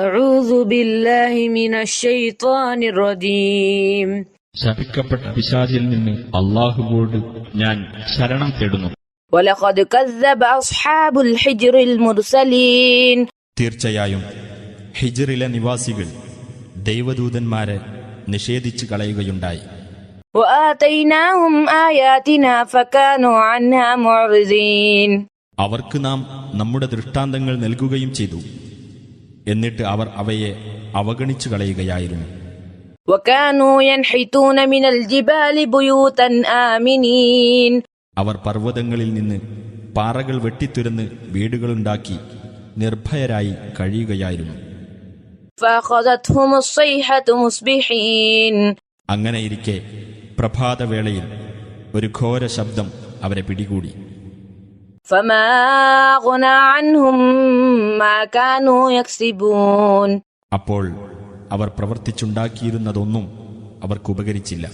أعوذ بالله من الشيطان الرجيم. ശപിക്കപ്പെട്ട പിശാചിൽ നിന്ന് അല്ലാഹുവോട് ഞാൻ ശരണം തേടുന്നു. ولقد كذب أصحاب الحجر المرسلين. തീർച്ചയായും ഹിജ്റിലെ നിവാസികൾ ദൈവദൂതന്മാരെ നിഷേധിച്ചു കളയുകയുണ്ടായി. وآتيناهم آياتنا فكانوا عنها معرضين. അവർക്ക് നാം നമ്മുടെ ദൃഷ്ടാന്തങ്ങൾ നൽകുകയും ചെയ്തു, എന്നിട്ട് അവർ അവയെ അവഗണിച്ചു കളയുകയായിരുന്നു. وكانوا ينحتون من الجبال بيوتا آمنين. അവർ പർവ്വതങ്ങളിൽ നിന്ന് പാറകൾ വെട്ടിത്തുരന്ന് വീടുകളുണ്ടാക്കി നിർഭയരായി കഴിയുകയായിരുന്നു. فأخذتهم الصيحة مصبحين. അങ്ങനെയിരിക്കെ പ്രഭാതവേളയിൽ ഒരു ഘോര ശബ്ദം അവരെ പിടികൂടി. فما أغنى عنهم ما كانوا يكسبون. അപ്പോൾ അവർ പ്രവർത്തിച്ചുണ്ടാക്കിയിരുന്നതൊന്നും അവർക്ക് ഉപകരിച്ചില്ല.